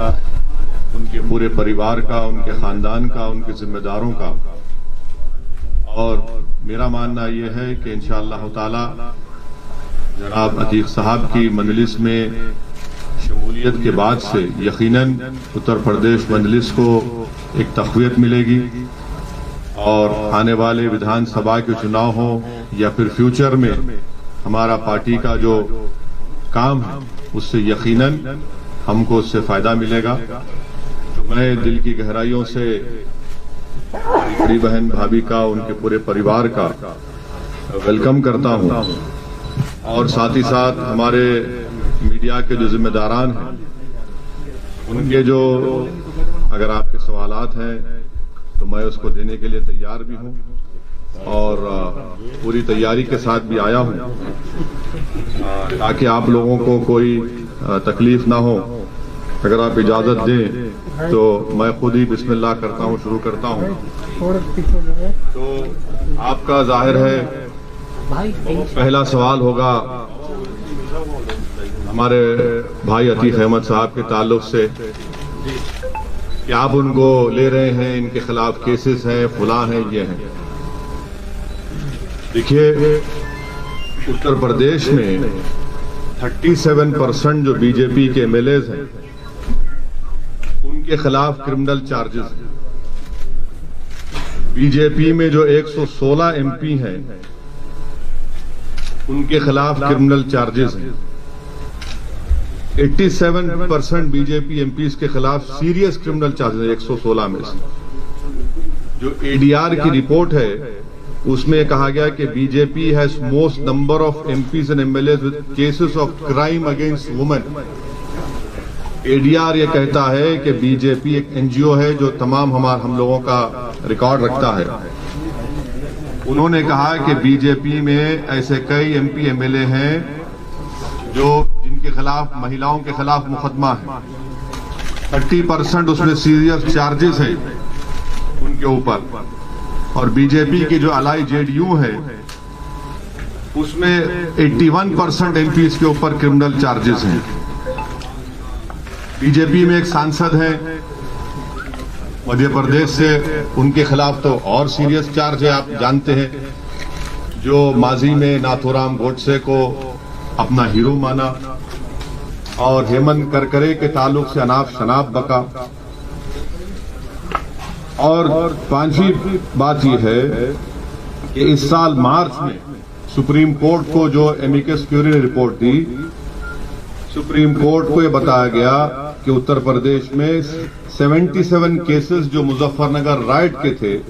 का, उनके पूरे परिवार का, उनके खानदान का, उनके जिम्मेदारों का। और मेरा मानना यह है कि इंशाअल्लाह ताला जनाब अतीक साहब की मजलिस में शमूलियत के बाद से यकीनन उत्तर प्रदेश मजलिस को एक तक़वियत मिलेगी और आने वाले विधानसभा के चुनाव हो या फिर फ्यूचर में हमारा पार्टी का जो काम है उससे यकीनन हमको उससे फायदा मिलेगा। तो मैं दिल की गहराइयों से बड़ी बहन भाभी का, उनके पूरे परिवार का वेलकम करता हूं और साथ ही साथ हमारे मीडिया के जो जिम्मेदारान हैं उनके जो अगर आपके सवालात हैं तो मैं उसको देने के लिए तैयार भी हूं और पूरी तैयारी के साथ भी आया हूं ताकि आप लोगों को कोई तकलीफ ना हो। अगर आप इजाजत दें तो मैं खुद ही बिस्मिल्लाह करता हूं, शुरू करता हूं। तो आपका जाहिर है पहला सवाल होगा हमारे भाई अतीक अहमद साहब के ताल्लुक से कि आप उनको ले रहे हैं, इनके खिलाफ केसेस हैं, फुला हैं, ये हैं। देखिए उत्तर प्रदेश में 37% जो बीजेपी के एमएलएज हैं उनके खिलाफ क्रिमिनल चार्जेस हैं। बीजेपी में जो 116 एमपी हैं उनके खिलाफ क्रिमिनल चार्जेस हैं। 87% बीजेपी एमपीज के खिलाफ सीरियस क्रिमिनल चार्जेस हैं 116 में से। जो एडीआर की रिपोर्ट है उसमें कहा गया कि BJP has most number of MPs and MLAs with cases of crime against women. ADR ये कहता है कि बीजेपी एक एनजीओ है जो तमाम हम लोगों का रिकॉर्ड रखता है। उन्होंने कहा कि बीजेपी में ऐसे कई एमपी एमएलए हैं जो जिनके खिलाफ महिलाओं के खिलाफ मुकदमा है। 30% उसमें सीरियस चार्जेस है उनके ऊपर। और बीजेपी के जो अलाई जेडीयू है उसमें 81% एमपीज के ऊपर क्रिमिनल चार्जेस हैं। बीजेपी में एक सांसद है मध्य प्रदेश से, उनके खिलाफ तो और सीरियस चार्ज है। आप जानते हैं जो माजी में नाथूराम गोडसे को अपना हीरो माना और हेमंत करकरे के ताल्लुक से अनाप शनाप बका। और पांचवी बात यह है कि इस साल मार्च में सुप्रीम कोर्ट को जो एमिकस क्यूरी ने रिपोर्ट दी, सुप्रीम कोर्ट को यह बताया गया कि उत्तर प्रदेश में 77 केसेस जो मुजफ्फरनगर राइट के थे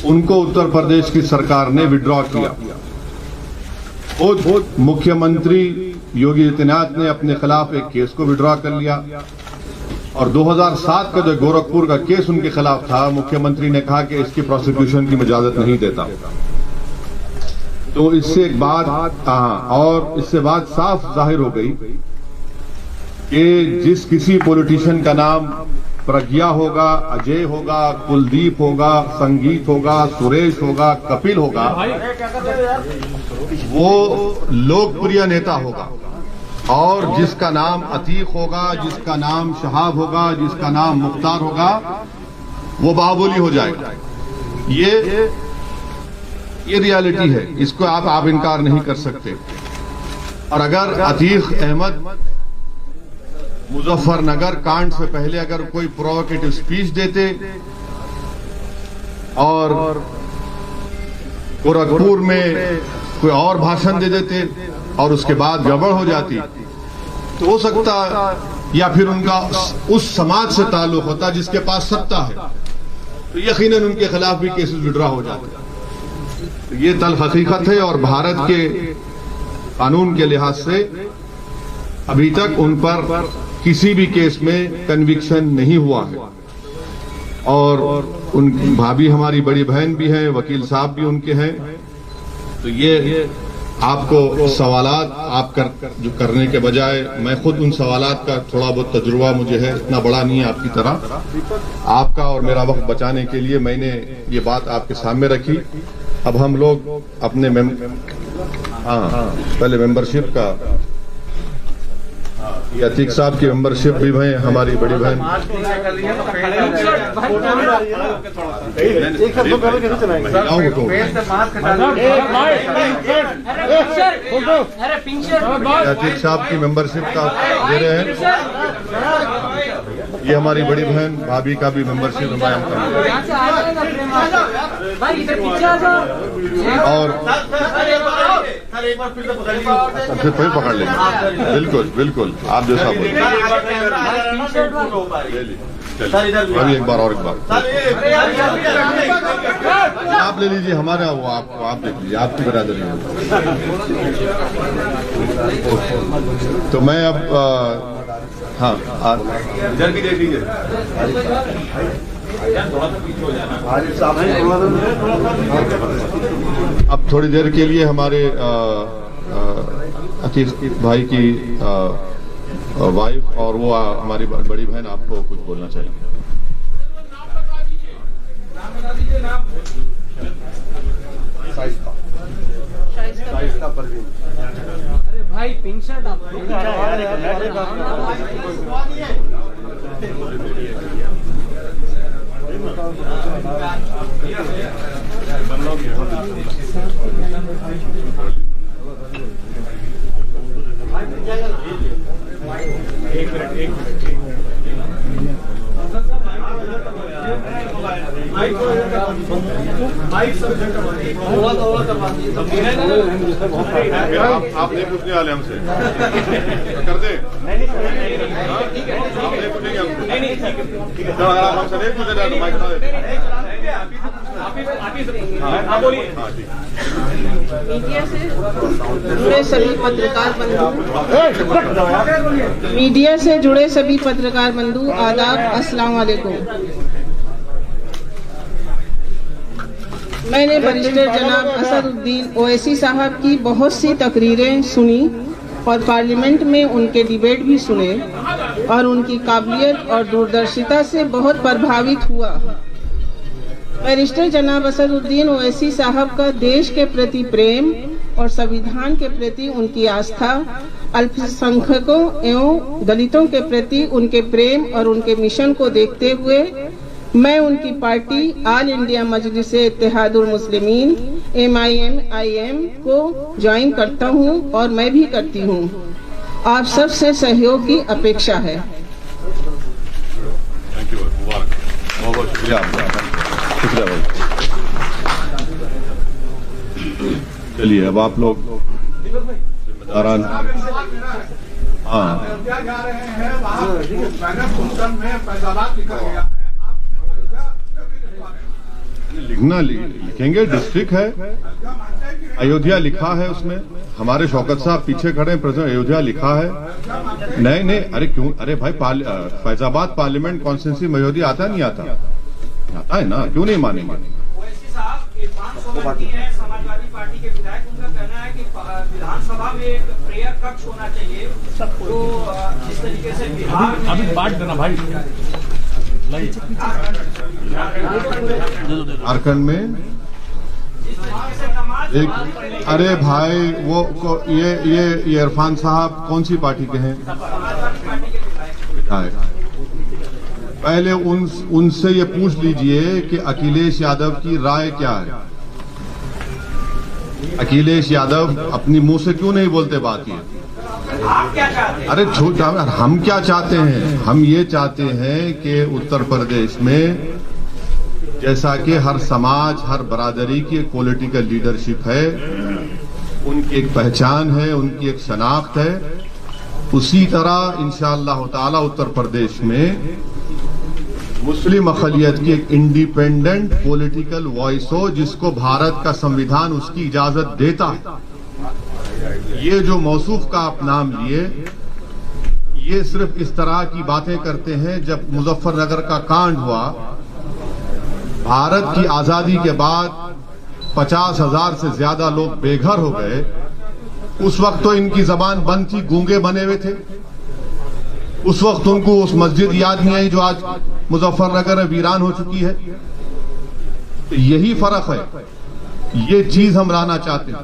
उनको उत्तर प्रदेश की सरकार ने विड्रॉ किया। खुद मुख्यमंत्री योगी आदित्यनाथ ने अपने खिलाफ एक केस को विड्रॉ कर लिया और 2007 का जो गोरखपुर का केस उनके खिलाफ था, मुख्यमंत्री ने कहा कि इसकी प्रोसिक्यूशन की इजाजत नहीं देता। तो इससे एक बात और इससे बात साफ जाहिर हो गई कि जिस किसी पॉलिटिशियन का नाम प्रज्ञा होगा, अजय होगा, कुलदीप होगा, संगीत होगा, सुरेश होगा, कपिल होगा, वो लोकप्रिय नेता होगा। और जिसका नाम अतीक होगा, जिसका नाम शहाब होगा, जिसका नाम मुख्तार होगा, वो बाहुबली हो जाएगा। ये रियलिटी है, इसको आप इनकार नहीं कर सकते। और अगर अतीक अहमद मुजफ्फरनगर कांड से पहले अगर कोई प्रोवोकेटिव स्पीच देते और गोरखपुर में कोई और भाषण दे देते और उसके बाद गड़बड़ हो जाती तो हो सकता या फिर उनका उस समाज से ताल्लुक होता जिसके पास सत्ता है, तो यकीनन उनके खिलाफ भी केसेस विड्रॉ हो जाते। ये तल्ख हकीकत है और भारत के कानून के लिहाज से अभी तक उन पर किसी भी केस में कन्विक्शन नहीं हुआ है। और उन भाभी हमारी बड़ी बहन भी हैं, वकील साहब भी उनके हैं। तो ये आपको सवालात आप जो करने के बजाय मैं खुद उन सवालात का थोड़ा बहुत तजुर्बा मुझे है, इतना बड़ा नहीं है आपकी तरह। आपका और मेरा वक्त बचाने के लिए मैंने ये बात आपके सामने रखी। अब हम लोग अपने पहले मेंबरशिप का ये अतीक साहब की मेंबरशिप भी है, हमारी बड़ी बहन। अतीक साहब की मेंबरशिप का दे रहे हैं। ये हमारी बड़ी बहन भाभी का भी मेंबरशिप हमारे और फिर पकड़ लेंगे। बिल्कुल बिल्कुल, आप जैसा बोलिए। अभी एक बार और एक बार आप ले लीजिए, हमारा वो आपको आप देख लीजिए, आपकी बरादरी है। तो मैं अब हाँ इधर भी देख लीजिए। अब थोड़ी देर के लिए हमारे अतीक भाई की वाइफ और वो हमारी बड़ी बहन आपको कुछ बोलना चाहिए। अरे भाई पिंक शर्ट आप नहीं पूछने वाले हमसे कर दे। आप नहीं पूछेंगे हमसे। तो अगर आप हमसे नहीं पूछे तो माइक बता देते। मीडिया से जुड़े सभी पत्रकार बंधु आदाब, अस्सलाम वालेकुम। मैंने बैरिस्टर जनाब असदुद्दीन ओवैसी साहब की बहुत सी तकरीरें सुनी और पार्लियामेंट में उनके डिबेट भी सुने और उनकी काबिलियत और दूरदर्शिता से बहुत प्रभावित हुआ। बैरिस्टर जनाब असदुद्दीन ओवैसी साहब का देश के प्रति प्रेम और संविधान के प्रति उनकी आस्था, अल्पसंख्यकों एवं दलितों के प्रति उनके प्रेम और उनके मिशन को देखते हुए मैं उनकी पार्टी ऑल इंडिया मजलिस इत्तेहादुल मुस्लिमीन MIM को ज्वाइन करता हूं और मैं भी करती हूं। आप सब से सहयोग की अपेक्षा है। थैंक यू, मुबारक, बहुत शुक्रिया आपका, शुक्रिया भाई। चलिए अब आप लोग जिम्मेदारान हाँ लिखना लिखेंगे, डिस्ट्रिक्ट है, अयोध्या लिखा है उसमें, हमारे शौकत साहब पीछे खड़े हैं, प्रेसिडेंट अयोध्या लिखा है। नहीं नहीं, अरे क्यों, अरे भाई फैजाबाद पार्लियामेंट कॉन्स्टिट्यूंसी में अयोध्या आता नहीं आता? आता है ना, क्यों नहीं मानेंगे? समाजवादी पार्टी के विधायक, उनका कहना है कि विधानसभा में एक प्रेयर कक्ष होना चाहिए। तो इस तरीके से बिहार अभी बात करना भाई झारखंड में एक, अरे भाई वो ये इरफान साहब कौन सी पार्टी के हैं? विधायक। पहले उनसे ये पूछ लीजिए कि अखिलेश यादव की राय क्या है। अखिलेश यादव अपनी मुंह से क्यों नहीं बोलते बात ये? अरे छोटा, हम क्या चाहते हैं? हम ये चाहते हैं कि उत्तर प्रदेश में जैसा कि हर समाज, हर बरादरी की एक पॉलिटिकल लीडरशिप है, उनकी एक पहचान है, उनकी एक शनाख्त है, उसी तरह इंशाअल्लाह ताला उत्तर प्रदेश में मुस्लिम अक़लियत की एक इंडिपेंडेंट पॉलिटिकल वॉइस हो, जिसको भारत का संविधान उसकी इजाजत देता है। ये जो मौसूफ का आप नाम लिए, ये सिर्फ इस तरह की बातें करते हैं। जब मुजफ्फरनगर का कांड हुआ, भारत की आजादी के बाद 50,000 से ज्यादा लोग बेघर हो गए, उस वक्त तो इनकी जबान बंद थी, गूंगे बने हुए थे। उस वक्त उनको उस मस्जिद याद नहीं आई जो आज मुजफ्फरनगर में वीरान हो चुकी है। तो यही फर्क है, ये चीज हम लाना चाहते हैं।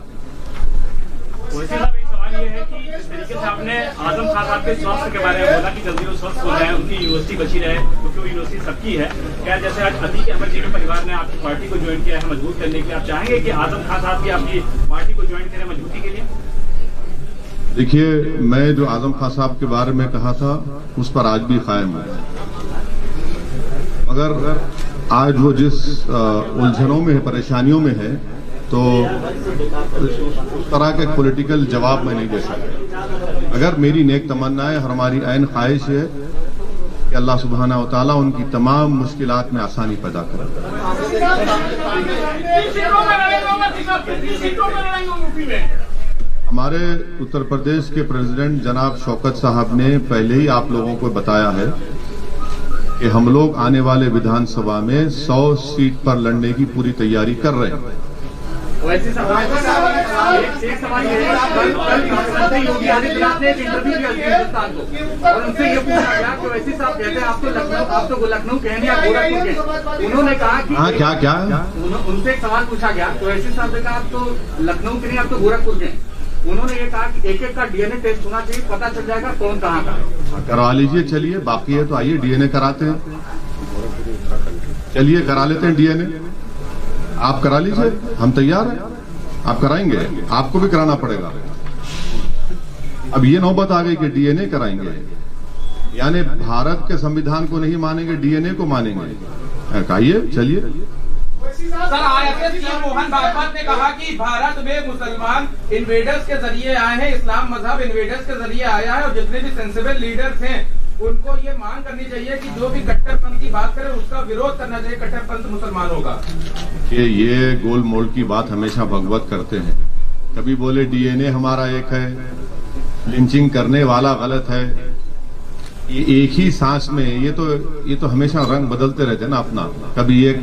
एक सवाल ये है कि जिस तरीके से आपने आजम खान साहब के स्वास्थ्य के बारे में बोला कि जल्दी वो स्वस्थ हो जाए, उनकी यूनिवर्सिटी बची रहे, क्योंकि वो यूनिवर्सिटी सबकी है। क्या जैसे आज अतीक अहमद जी के परिवार ने आपकी पार्टी को ज्वाइन किया है मजबूत करने के लिए, आप चाहेंगे कि आजम खान साहब की आपकी पार्टी को ज्वाइन करें मजबूती के लिए? देखिए, मैं जो आजम खान साहब के बारे में कहा था उस पर आज भी कायम हूं, मगर आज वो जिस उलझनों में है, परेशानियों में है, तो उस तरह के पॉलिटिकल जवाब मैं नहीं दे सकता। अगर मेरी नेक तमन्ना है और हमारी ऐन ख्वाहिश है कि अल्लाह सुब्हाना व तआला उनकी तमाम मुश्किलात में आसानी पैदा करे। हमारे उत्तर प्रदेश के प्रेसिडेंट जनाब शौकत साहब ने पहले ही आप लोगों को बताया है कि हम लोग आने वाले विधानसभा में 100 सीट पर लड़ने की पूरी तैयारी कर रहे हैं। वैसे एक सवाल ये है, कल योगी आदित्यनाथ ने एक इंटरव्यू दिया हिंदुस्तान को और उनसे ये पूछा गया कि वैसे साहब कहते हैं आप तो लखनऊ के हैं या गोरखपुर के। उन्होंने कहा कि क्या उनसे एक सवाल पूछा गया तो वैसे साहब ने कहा आप तो लखनऊ के नहीं, आप तो गोरखपुर के। उन्होंने ये कहा कि एक का डीएनए टेस्ट होना चाहिए, पता चल जाएगा कौन कहाँ का है। करवा लीजिए, चलिए, बाकी है तो आइए डीएनए कराते हैं, चलिए करा लेते हैं डीएनए। आप करा लीजिए, हम तैयार हैं, आप कराएंगे, आपको भी कराना पड़ेगा। अब ये नौबत आ गई कि डीएनए कराएंगे, यानी भारत के संविधान को नहीं मानेंगे, डीएनए को मानेंगे। कहिए, चलिए। सर, आईएसएस मोहन भागवत ने कहा कि भारत में मुसलमान इन्वेडर्स के जरिए आए हैं, इस्लाम मजहब इन्वेडर्स के जरिए आया है, और जितने भी सेंसिबल लीडर्स हैं उनको ये मांग करनी चाहिए कि जो भी कट्टरपंथ की बात करे उसका विरोध करना चाहिए, कट्टरपंथ मुसलमानों का। ये गोल मोल की बात हमेशा भगवत करते हैं। कभी बोले डीएनए हमारा एक है, लिंचिंग करने वाला गलत है, ये एक ही सांस में ये तो हमेशा रंग बदलते रहते हैं ना अपना। कभी एक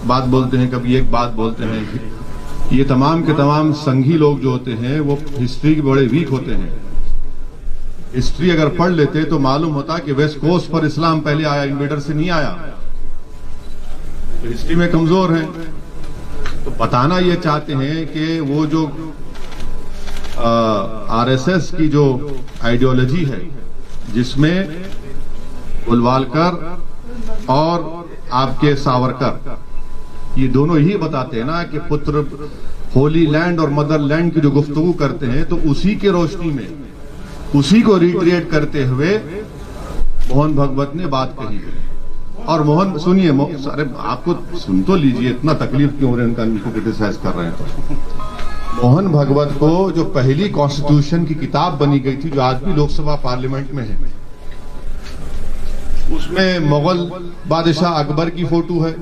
बात बोलते हैं, कभी एक बात बोलते हैं। ये तमाम के तमाम संघी लोग जो होते हैं वो हिस्ट्री के बड़े वीक होते हैं। हिस्ट्री अगर पढ़ लेते तो मालूम होता कि वेस्ट कोस्ट पर इस्लाम पहले आया, इन्वेडर से नहीं आया। तो हिस्ट्री में कमजोर है। तो बताना ये चाहते हैं कि वो जो आरएसएस की जो आइडियोलॉजी है, जिसमें गोलवालकर और आपके सावरकर, ये दोनों ही बताते हैं ना कि पुत्र होली लैंड और मदरलैंड की जो गुफ्तगू करते हैं, तो उसी के रोशनी में, उसी को रिक्रिएट करते हुए मोहन भागवत ने बात कही है। और मोहन, सुनिए, अरे आपको सुन तो लीजिए, इतना तकलीफ क्यों हो रही है उनका, इनको क्रिटिसाइज कर रहे हैं। तो मोहन भागवत को जो पहली कॉन्स्टिट्यूशन की किताब बनी गई थी, जो आज भी लोकसभा पार्लियामेंट में है, उसमें मुगल बादशाह अकबर की फोटो है,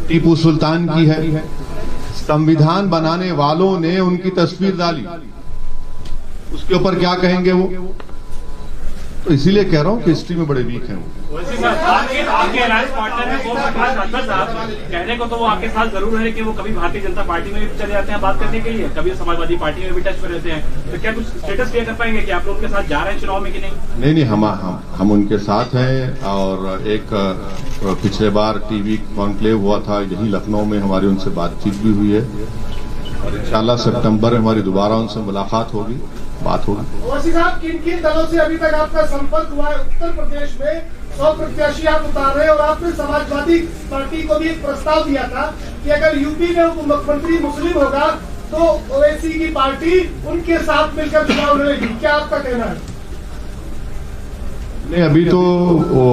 टीपू सुल्तान की है। संविधान बनाने वालों ने उनकी तस्वीर डाली, उसके ऊपर क्या कहेंगे वो? तो इसीलिए कह रहा हूं कि हिस्ट्री में बड़े वीक हैं वो। आपके अलायंस पार्टनर है प्रकाश राठौर साहब, कहने को तो वो आपके साथ जरूर है कि वो कभी भारतीय जनता पार्टी में भी चले जाते हैं बात करने के लिए, कभी समाजवादी पार्टी में भी टच में रहते हैं। तो क्या कुछ स्टेटस क्लियर कर पाएंगे कि आप लोग उनके साथ जा रहे हैं चुनाव में कि नहीं? नहीं, हम उनके साथ हैं। और एक पिछले बार टीवी कॉन्क्लेव हुआ था यही लखनऊ में, हमारी उनसे बातचीत भी हुई है और इंशाल्लाह सितंबर में हमारी दोबारा उनसे मुलाकात होगी, बात होगी। ओवैसी साहब, किन किन दलों से अभी तक आपका संपर्क हुआ है? उत्तर प्रदेश में 100 प्रत्याशी आप उतार रहे हैं और आपने समाजवादी पार्टी को भी एक प्रस्ताव दिया था कि अगर यूपी में उप मुख्यमंत्री मुस्लिम होगा तो ओवैसी की पार्टी उनके साथ मिलकर चुनाव लड़ेगी। क्या आपका कहना है? नहीं, अभी तो वो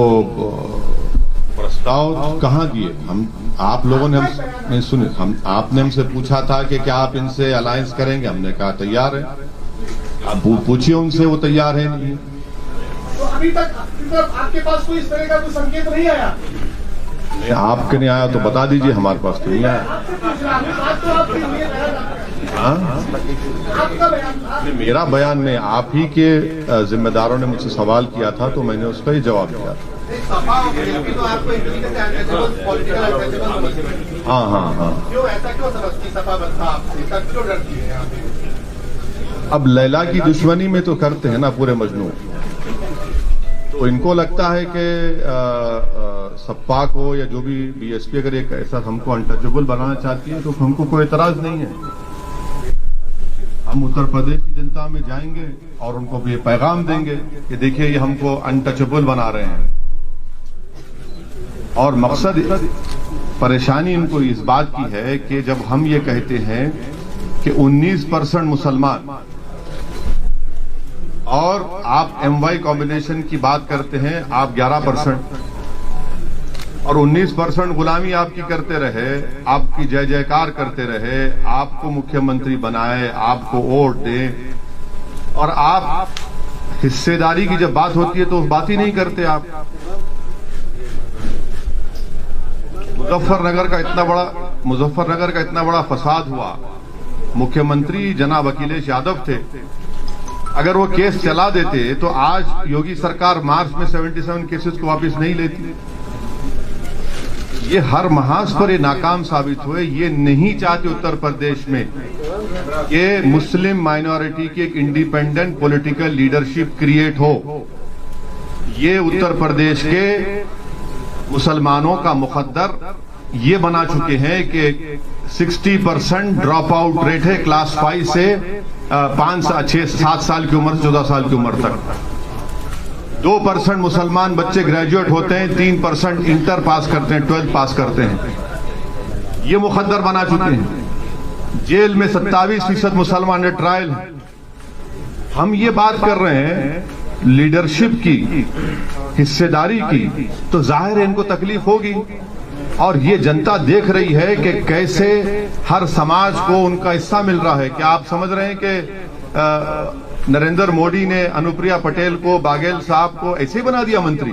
प्रस्ताव कहाँ दिए हम, आप लोगों ने नहीं सुने। आपने हमसे पूछा था कि क्या आप इनसे अलायंस करेंगे, हमने कहा तैयार है। आप पूछिए उनसे, वो तैयार है नहीं। तो अभी तक आपके पास कोई इस तरह का कोई संकेत नहीं आया? नहीं, आपके नहीं आया तो बता दीजिए, हमारे पास तो नहीं आया। मेरा बयान नहीं, आप ही के जिम्मेदारों ने मुझसे सवाल किया था तो मैंने उसका ही जवाब दिया था। हाँ। क्यों ऐसा क्यों समझती सपा बदला आपसे, क्यों डरती है? अब लैला की दुश्मनी में तो करते हैं ना पूरे मजनू, तो इनको लगता है कि सपा को या जो भी बीएसपी अगर एक ऐसा हमको अनटचेबल बनाना चाहती है तो हमको कोई एतराज नहीं है। हम उत्तर प्रदेश की जनता में जाएंगे और उनको भी पैगाम देंगे कि देखिए ये हमको अनटचेबल बना रहे हैं। और मकसद परेशानी इनको इस बात की है कि जब हम ये कहते हैं कि 19% मुसलमान और आप MY कॉम्बिनेशन की बात करते हैं, आप 11% और 19% गुलामी आपकी करते रहे, आपकी जय जयकार करते रहे, आपको मुख्यमंत्री बनाए, आपको वोट दे, और आप हिस्सेदारी की जब बात होती है तो बात ही नहीं करते आप। मुजफ्फरनगर का इतना बड़ा फसाद हुआ, मुख्यमंत्री जनाब अखिलेश यादव थे, अगर वो केस चला देते तो आज योगी सरकार मार्च में 77 केसेस को वापस नहीं लेती। ये हर महाज पर ये नाकाम साबित हुए। ये नहीं चाहते उत्तर प्रदेश में कि मुस्लिम माइनॉरिटी की एक इंडिपेंडेंट पॉलिटिकल लीडरशिप क्रिएट हो। ये उत्तर प्रदेश के मुसलमानों का मुकद्दर ये बना चुके हैं कि 60% ड्रॉप आउट रेट है क्लास 5 से 5, 6, 7 साल की उम्र से 14 साल की उम्र तक। 2% मुसलमान बच्चे ग्रेजुएट होते हैं, 3% इंटर पास करते हैं, 12th पास करते हैं। ये मुकद्दर बना चुके हैं। जेल में 27% मुसलमान ट्रायल है। हम ये बात कर रहे हैं लीडरशिप की, हिस्सेदारी की, तो जाहिर है इनको तकलीफ होगी। और ये जनता देख रही है कि कैसे हर समाज को उनका हिस्सा मिल रहा है। क्या आप समझ रहे हैं कि नरेंद्र मोदी ने अनुप्रिया पटेल को, बाघेल साहब को ऐसे ही बना दिया मंत्री?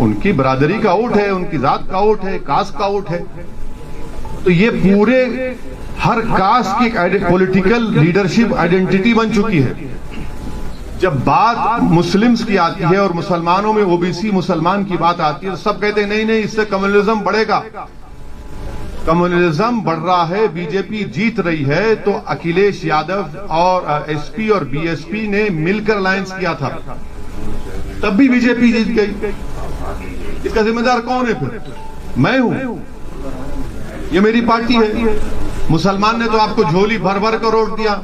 उनकी बरादरी का वोट है, उनकी जात का वोट है, कास्ट का वोट है। तो ये पूरे हर कास्ट की पॉलिटिकल लीडरशिप आइडेंटिटी बन चुकी है। जब बात मुस्लिम्स की आती है और मुसलमानों में ओबीसी मुसलमान की बात आती है तो सब कहते हैं नहीं नहीं, इससे कम्युनलिज्म बढ़ेगा। कम्युनलिज्म बढ़ रहा है, बीजेपी जीत रही है। तो अखिलेश यादव और एसपी और बीएसपी ने मिलकर अलायंस किया था, तब भी बीजेपी जीत गई। इसका जिम्मेदार कौन है फिर? मैं हूं, ये मेरी पार्टी है। मुसलमान ने तो आपको झोली भर भर कर वोट दिया,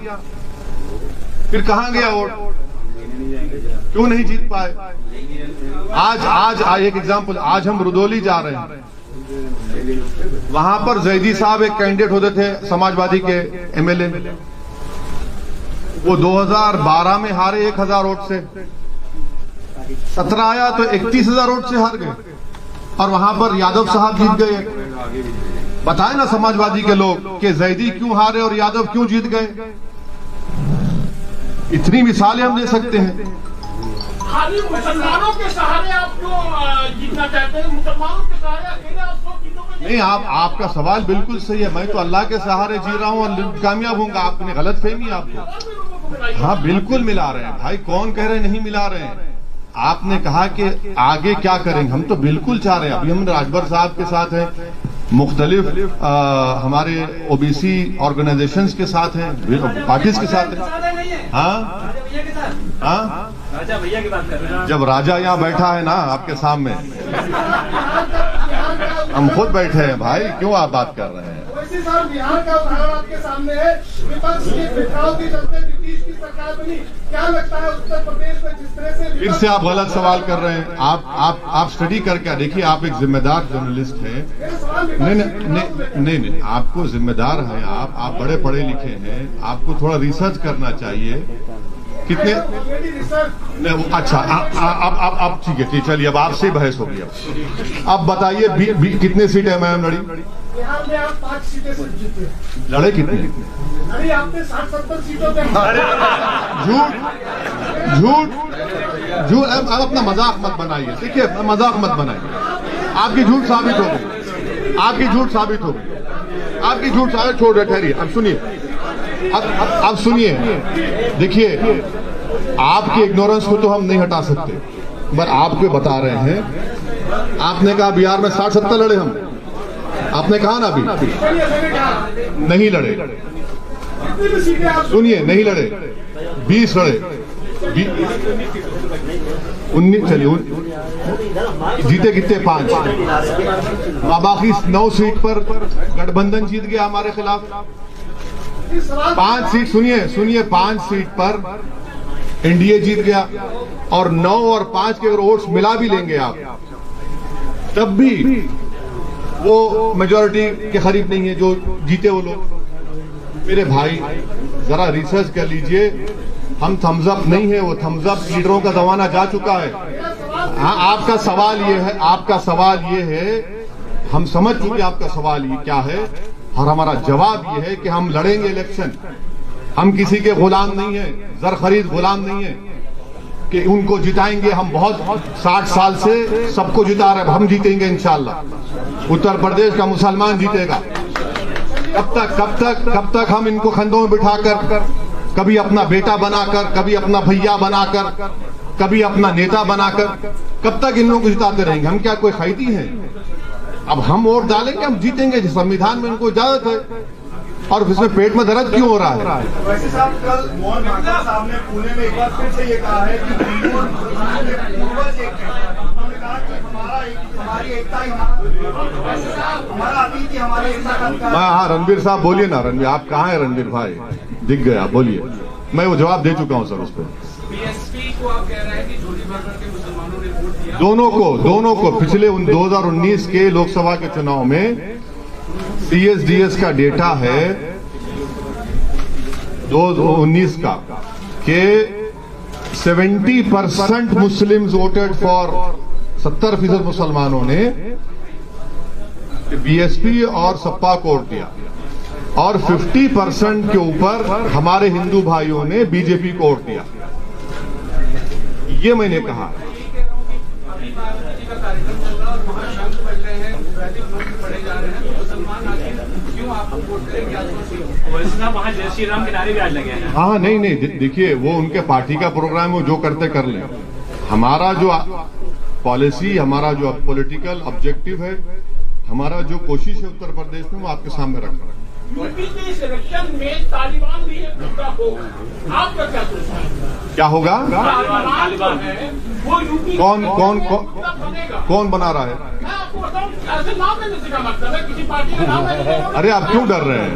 फिर कहां गया वोट? क्यों नहीं जीत पाए? आज एक एग्जांपल, आज हम रुदौली जा रहे हैं, वहां पर जैदी साहब एक कैंडिडेट होते थे समाजवादी के एमएलए, वो 2012 में हारे 1000 वोट से, 17 आया तो 31,000 वोट से हार गए, और वहां पर यादव साहब जीत गए। बताए ना समाजवादी के लोग कि जैदी क्यों हारे और यादव क्यों जीत गए। इतनी मिसालें हम दे सकते हैं। खाली मुसलमानों के सहारे आप क्यों जीतना चाहते हैं? मुसलमानों के सहारे अकेले आप 100 चीजों को नहीं, आपका सवाल बिल्कुल सही है। मैं तो अल्लाह के सहारे जी रहा हूं और कामयाब होऊंगा। आपने गलत फहमी है आपको। हाँ बिल्कुल मिला रहे हैं भाई, कौन कह रहे नहीं मिला रहे हैं। आपने कहा कि आगे क्या करेंगे, हम तो बिल्कुल चाह रहे हैं। अभी हम राजभर साहब के साथ हैं, मुख्तलिफ हमारे ओबीसी ऑर्गेनाइजेशंस के साथ हैं, पार्टीज के साथ हैं। हाँ हाँ, राजा भैया की बात कर रहे हैं। जब राजा यहाँ बैठा है ना आपके सामने, हम खुद बैठे हैं भाई, क्यों आप बात कर रहे हैं? वैसे साहब बिहार का उदाहरण आपके सामने है। विपक्ष के बिखराव के चलते नीतीश की सरकार बनी। क्या लगता है उत्तर प्रदेश में जिस तरह से फिर से आप गलत सवाल कर रहे हैं। आप स्टडी करके देखिए, आप एक जिम्मेदार जर्नलिस्ट हैं। नहीं, आपको जिम्मेदार है, आप बड़े पढ़े लिखे हैं, आपको थोड़ा रिसर्च करना चाहिए। कितने अच्छा, आप ठीक है, चलिए अब आपसे बहस होगी। अब बताइए कितने सीट एमआईएम लड़ी? बिहार में आप 5 सीटें से जीते। लड़े कितने? अरे आपने 60-70 सीटों पे झूठ। अब अपना मजाक मत बनाइए, देखिए मजाक मत बनाइए। आपकी झूठ साबित हो गई, आपकी झूठ साबित हो गई, आपकी झूठ साबित। छोड़ रहे, ठहरिए, अब सुनिए, अब सुनिए। देखिए, आपकी इग्नोरेंस को तो हम नहीं हटा सकते, पर आपको बता रहे हैं। आपने कहा बिहार में 60-70 लड़े हम, आपने कहा ना अभी नहीं लड़े। सुनिए, नहीं लड़े, 20 लड़े, 19, चलिए जीते कितने? 5। बाकी 9 सीट पर गठबंधन जीत गया हमारे खिलाफ। फिर सवाल 5 सीट, सुनिए 5 सीट पर एनडीए जीत गया और 9 और 5 के अगर वोट्स मिला भी लेंगे आप, तब भी वो मेजॉरिटी के करीब नहीं है जो जीते वो लोग। मेरे भाई जरा रिसर्च कर लीजिए, हम थम्स अप नहीं है, वो थम्स अप लीडरों का जमाना जा चुका है। हाँ, आपका सवाल ये है, हम समझ चुके आपका सवाल ये क्या है, और हमारा जवाब ये है कि हम लड़ेंगे इलेक्शन। हम किसी के गुलाम नहीं है, जर खरीद गुलाम नहीं है कि उनको जिताएंगे। हम बहुत 60 साल से सबको जिता रहे, हम जीतेंगे इंशाल्लाह। उत्तर प्रदेश का मुसलमान जीतेगा। कब तक हम इनको खंडों में बिठाकर, कभी अपना बेटा बनाकर, कभी अपना भैया बनाकर, कभी अपना नेता बनाकर, कब तक इन लोगों को जिताते रहेंगे? हम क्या कोई खैती हैं? अब हम वोट डालेंगे, हम जीतेंगे। संविधान में इनको इजाजत है, और इसमें पेट में दर्द क्यों हो रहा है? वैसे साहब, कल मोहन भागवत साहब ने पुणे में एक बार फिर से ये कहा है कि हिंदू और मुसलमानों के पूर्वज एक हैं। उन्होंने कहा कि हमारी एकता ही हमारा अतीत ही हमारी एकता का। हाँ, रणबीर साहब बोलिए ना। रणबीर, आप कहाँ हैं? रणबीर भाई दिख गया, बोलिए। मैं वो जवाब दे चुका हूँ सर उस पर। बीएसपी को आप कह रहे हैं कि झोली भरकर के मुसलमानों ने वोट दिया। दोनों को पिछले 2019 के लोकसभा के चुनाव में CSDS का डेटा है 2019 का कि 70% मुस्लिम्स वोटेड फॉर, 70% मुसलमानों ने बीएसपी और सपा को वोट दिया, और 50% के ऊपर हमारे हिंदू भाइयों ने बीजेपी को वोट दिया। ये मैंने कहा। वहाँ जय श्री राम के नारे भी आज लगे हैं। हाँ, नहीं, देखिए वो उनके पार्टी का प्रोग्राम है, जो करते कर लें। हमारा जो पॉलिसी, हमारा जो पॉलिटिकल ऑब्जेक्टिव है, हमारा जो कोशिश है उत्तर प्रदेश में, वो आपके सामने रख रहा है। यूपी के इस इलेक्शन में तालिबान भी एक मुद्दा होगा, आपका क्या सोचना है? क्या होगा? तालिबान है वो यूपी कौन बना रहा है? मैं आपको बताऊं, ऐसे नाम लेने से क्या मतलब है? किसी पार्टी का नाम लेने से? अरे आप क्यों डर रहे हैं?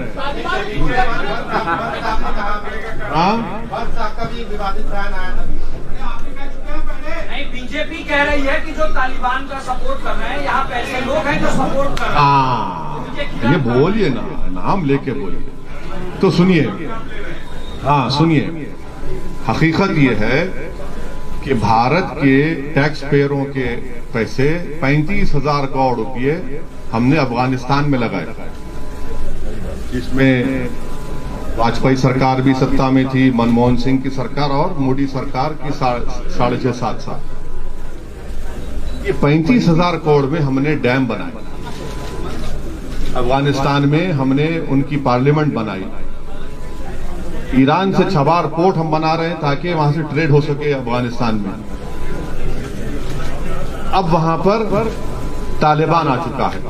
हाँ, कभी विवादित बयान आया था। नहीं, बीजेपी कह रही है कि जो तालिबान का सपोर्ट कर रहे हैं, यहाँ पैसे लोग हैं जो सपोर्ट कर रहे हैं। ये बोलिए ना, नाम लेके बोलिए। तो सुनिए, हाँ सुनिए, हकीकत ये है कि भारत के टैक्स पेयरों के पैसे 35,000 करोड़ रुपये हमने अफगानिस्तान में लगाए। इसमें वाजपेयी सरकार भी सत्ता में थी, मनमोहन सिंह की सरकार और मोदी सरकार की 6.5-7 साल। ये 35,000 करोड़ में हमने डैम बनाए। अफगानिस्तान में हमने उनकी पार्लियामेंट बनाई। ईरान से छबार पोर्ट हम बना रहे हैं ताकि वहां से ट्रेड हो सके अफगानिस्तान में। अब वहां पर तालिबान आ चुका है,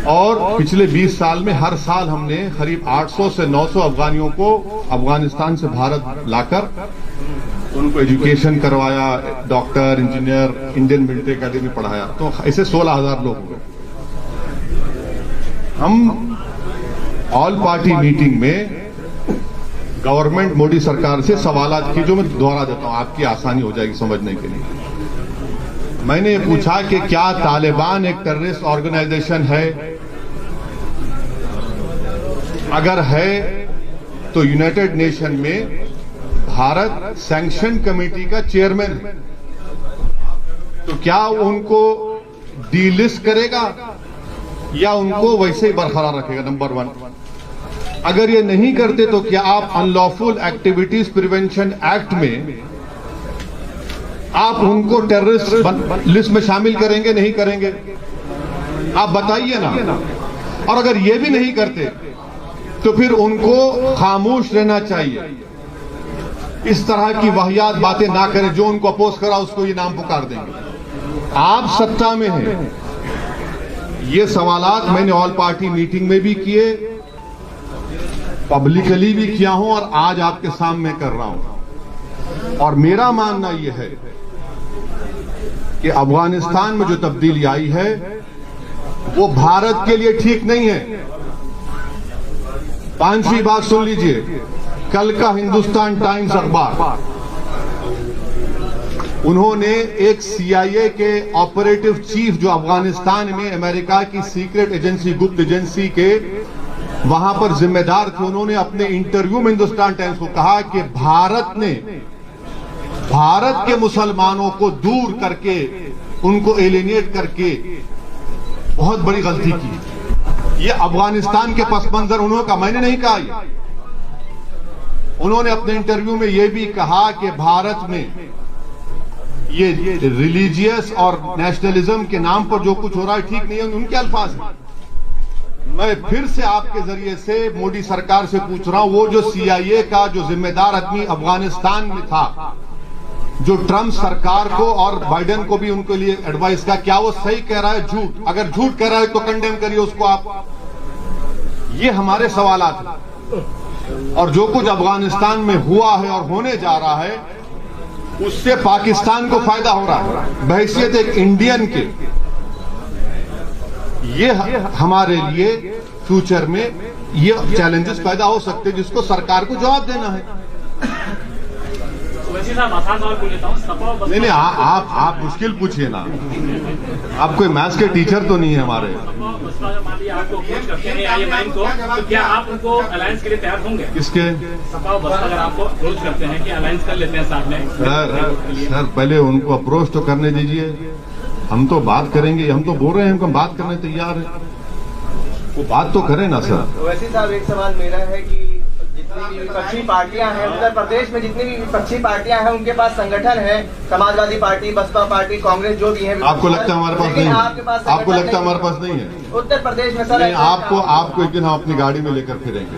और पिछले 20 साल में हर साल हमने करीब 800 से 900 अफगानियों को अफगानिस्तान से भारत लाकर उनको एजुकेशन करवाया, doctor, engineer, Indian military academy पढ़ाया। तो ऐसे 16,000 लोग हुए। हम ऑल पार्टी मीटिंग में गवर्नमेंट मोदी सरकार से सवालात की, जो मैं दोहरा देता हूं, आपकी आसानी हो जाएगी समझने के लिए। मैंने ये पूछा कि क्या तालिबान एक टेररिस्ट ऑर्गेनाइजेशन है? अगर है तो यूनाइटेड नेशन में भारत सैंक्शन कमेटी का चेयरमैन है, तो क्या उनको डीलिस्ट करेगा या उनको वैसे ही बरकरार रखेगा? नंबर 1। अगर ये नहीं करते तो क्या आप अनलॉफुल एक्टिविटीज प्रिवेंशन एक्ट में आप उनको टेररिस्ट लिस्ट में शामिल करेंगे, नहीं करेंगे? आप बताइए ना। और अगर ये भी नहीं करते तो फिर उनको खामोश रहना चाहिए, इस तरह की वाहियात बातें ना करें। जो उनको अपोज करा उसको ये नाम पुकार देंगे। आप सत्ता में हैं। ये सवालात मैंने ऑल पार्टी मीटिंग में भी किए, पब्लिकली भी किया हूं, और आज आपके सामने कर रहा हूं। और मेरा मानना यह है कि अफगानिस्तान में जो तब्दीली आई है वो भारत के लिए ठीक नहीं है। पांचवी बात सुन लीजिए, कल का हिंदुस्तान टाइम्स अखबार, उन्होंने एक CIA के ऑपरेटिव चीफ जो अफगानिस्तान में अमेरिका की सीक्रेट एजेंसी, गुप्त एजेंसी के वहां पर जिम्मेदार थे, उन्होंने अपने इंटरव्यू में हिंदुस्तान टाइम्स को कहा कि भारत ने भारत के मुसलमानों को दूर करके, उनको एलिनेट करके बहुत बड़ी गलती की। ये अफगानिस्तान के पस मंजर उन्होंने कहा, मैंने नहीं कहा ये। उन्होंने अपने इंटरव्यू में यह भी कहा कि भारत में ये रिलीजियस और नेशनलिज्म के नाम पर जो कुछ हो रहा है ठीक नहीं है, उनके अल्फाज हैं। मैं फिर से आपके जरिए से मोदी सरकार से पूछ रहा हूं, वो जो CIA का जो जिम्मेदार आदमी अफगानिस्तान में था, जो ट्रंप सरकार को और बाइडेन को भी उनके लिए एडवाइस का, क्या वो सही कह रहा है झूठ? अगर झूठ कह रहा है तो कंडेम करिए उसको आप। ये हमारे सवालात हैं। और जो कुछ अफगानिस्तान में हुआ है और होने जा रहा है, उससे पाकिस्तान को फायदा हो रहा है। बहैसियत एक इंडियन के ये हमारे लिए फ्यूचर में ये चैलेंजेस पैदा हो सकते हैं, जिसको सरकार को जवाब देना है। वैसे साहब आसान सवाल पूछ लेता हूं। नहीं, आप मुश्किल पूछिए ना। आप कोई मैथ्स के टीचर तो नहीं है हमारे। आपको अप्रोच करते हैं IMIM को, तो क्या आप उनको अलायंस के लिए तैयार होंगे? किसके? सपा बसपा अगर आपको अप्रोच करते हैं कि अलायंस कर लेते हैं साथ में। सर पहले उनको अप्रोच तो करने दीजिए, हम तो बात करेंगे। हम तो बोल रहे हैं, हम बात करने तैयार है, वो बात तो करें ना सर। वैसे साहब एक सवाल मेरा है कि जितनी भी विपक्षी पार्टियां हैं उत्तर प्रदेश में, जितनी भी विपक्षी पार्टियां हैं उनके पास संगठन है, समाजवादी पार्टी, बसपा पार्टी, कांग्रेस, जो भी है। आपको लगता है हमारे पास नहीं है? आपको लगता है हमारे पास नहीं है? उत्तर प्रदेश में सर आपको एक दिन हम अपनी गाड़ी में लेकर फिरेंगे,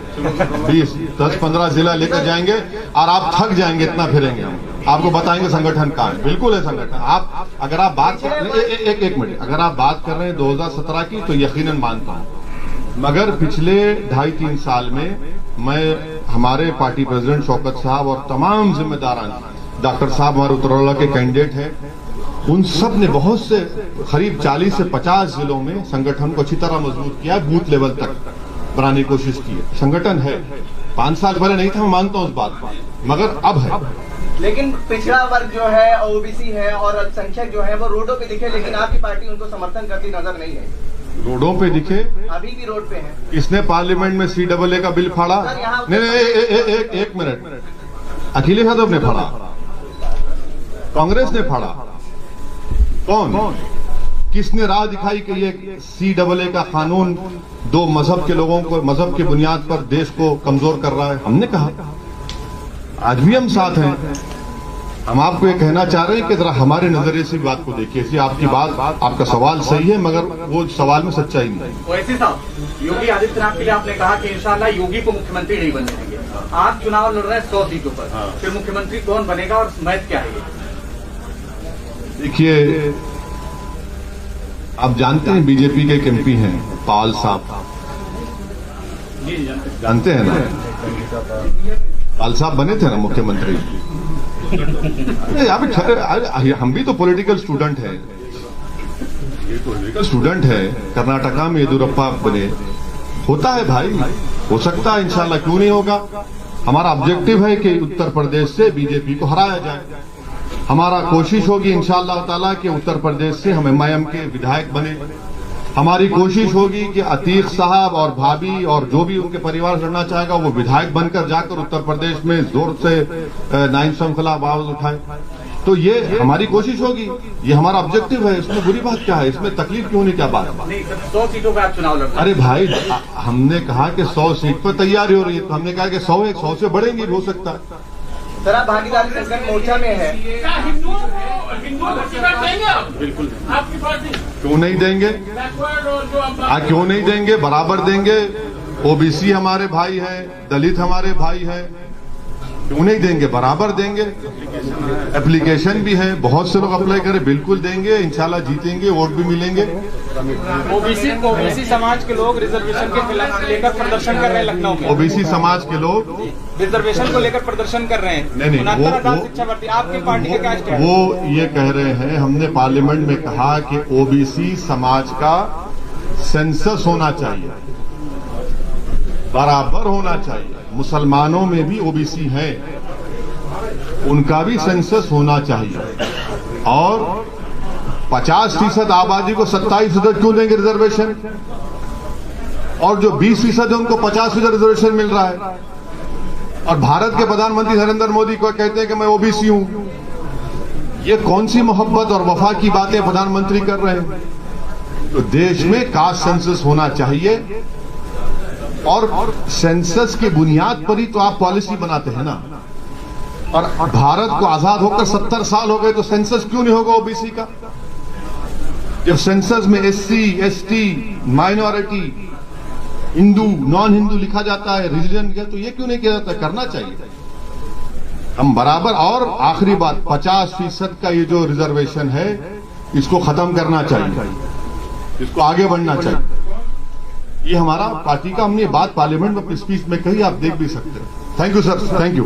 20-10-15 जिला लेकर जाएंगे और आप थक जाएंगे इतना फिरेंगे। हम आपको बताएंगे संगठन कहाँ है। बिल्कुल है संगठन। आप अगर आप बात कर रहे हैं, एक मिनट, अगर आप बात कर रहे हैं 2017 की, तो यकीनन मानता हूँ। मगर पिछले 2.5-3 साल में मैं, हमारे पार्टी प्रेसिडेंट शौकत साहब और तमाम जिम्मेदारान, डॉक्टर साहब हमारे उत्तरवाला के कैंडिडेट हैं, उन सब ने बहुत से करीब 40 से 50 जिलों में संगठन को अच्छी तरह मजबूत किया, बूथ लेवल तक बनाने की कोशिश की है। संगठन है, 5 साल पहले नहीं था, मैं मानता हूं उस बात को, मगर अब है। लेकिन पिछड़ा वर्ग जो है, OBC है और अल्पसंख्यक जो है वो रोडों पे दिखे, लेकिन आपकी पार्टी उनको समर्थन करती नजर नहीं है। रोडों पे दिखे? अभी भी रोड पे है। इसने पार्लियामेंट में CAA का बिल फाड़ा? नहीं, एक मिनट, अखिलेश यादव ने फाड़ा, कांग्रेस ने फाड़ा, कौन? किसने राह दिखाई कि ये CAA का कानून 2 मजहब के लोगों को, मजहब की बुनियाद पर देश को कमजोर कर रहा है? हमने कहा। आज भी हम साथ हैं। हम आपको ये कहना चाह रहे हैं कि जरा हमारे नजरिए से बात को देखिए। इसलिए आपकी बात, आपका सवाल सही है, मगर वो सवाल में सच्चाई नहीं। वैसे साहब योगी आदित्यनाथ के लिए आपने कहा कि इंशाल्लाह योगी को मुख्यमंत्री नहीं बनने देंगे। आप चुनाव लड़ रहे हैं 100 सीटों पर, फिर मुख्यमंत्री कौन बनेगा और मैथ क्या है? देखिए, आप जानते हैं बीजेपी के एक MP हैं पाल साहब, जानते हैं ना? पाल साहब बने थे ना मुख्यमंत्री। हम भी तो पॉलिटिकल स्टूडेंट हैं, ये पॉलिटिकल स्टूडेंट है। कर्नाटका में येदियुरप्पा बने, होता है भाई, हो सकता है, इंशाल्लाह क्यों नहीं होगा। हमारा ऑब्जेक्टिव है कि उत्तर प्रदेश से बीजेपी को हराया जाए। हमारा कोशिश होगी इंशाअल्लाह ताला कि उत्तर प्रदेश से हम MIM के विधायक बने। हमारी कोशिश होगी कि अतीक साहब और भाभी और जो भी उनके परिवार से लड़ना चाहेगा वो विधायक बनकर जाकर उत्तर प्रदेश में जोर से नाइंसाफी के खिलाफ आवाज उठाए। तो ये हमारी कोशिश होगी, ये हमारा ऑब्जेक्टिव है। इसमें बुरी बात क्या है? इसमें तकलीफ क्यों नहीं? क्या बात? 100 सीटों पर आप चुनाव लड़ रहे हैं। अरे भाई, हमने कहा कि 100 सीट पर तैयारी हो रही है, तो हमने कहा कि 100 से बढ़ेंगी, हो सकता है। सर आप भागीदारी संगठन मोर्चा में है, हिंदुओं को टिकट देंगे आप? बिल्कुल आपकी पार्टी क्यों नहीं देंगे? क्यों नहीं देंगे? बराबर देंगे। OBC हमारे भाई है, दलित हमारे भाई है, क्यों नहीं देंगे? बराबर देंगे। एप्लीकेशन भी है, बहुत से लोग अप्लाई करें, बिल्कुल देंगे, इंशाल्लाह जीतेंगे, वोट भी मिलेंगे। OBC समाज के लोग रिजर्वेशन के खिलाफ लेकर प्रदर्शन कर रहे हैं लखनऊ में। OBC समाज के लोग रिजर्वेशन को लेकर प्रदर्शन कर रहे हैं। नहीं, वो शिक्षा भर्ती आपकी पार्टी के क्या स्टैंड? वो ये कह रहे हैं, हमने पार्लियामेंट में कहा कि OBC समाज का सेंसस होना चाहिए। बराबर होना चाहिए। मुसलमानों में भी ओबीसी हैं, उनका भी सेंसस होना चाहिए। और 50% आबादी को 27% क्यों देंगे रिजर्वेशन, और जो 20% है उनको 50% रिजर्वेशन मिल रहा है। और भारत के प्रधानमंत्री नरेंद्र मोदी को कहते हैं कि मैं ओबीसी हूं। ये कौन सी मोहब्बत और वफा की बातें प्रधानमंत्री कर रहे हैं। तो देश में कास्ट सेंसस होना चाहिए, और सेंसस की बुनियाद पर ही तो आप पॉलिसी बनाते हैं ना। और भारत को आजाद होकर 70 साल हो गए, तो सेंसस क्यों नहीं होगा ओबीसी का। जब सेंसस में SC, ST, minority, Hindu, non Hindu लिखा जाता है, रिलीजन का, तो ये क्यों नहीं किया जाता। करना चाहिए हम बराबर। और आखिरी बात, 50% का ये जो रिजर्वेशन है इसको खत्म करना चाहिए, इसको आगे बढ़ना चाहिए। ये हमारा पार्टी का, हमने बात पार्लियामेंट में अपनी स्पीच में कही, आप देख भी सकते हैं। Thank you sir, thank you.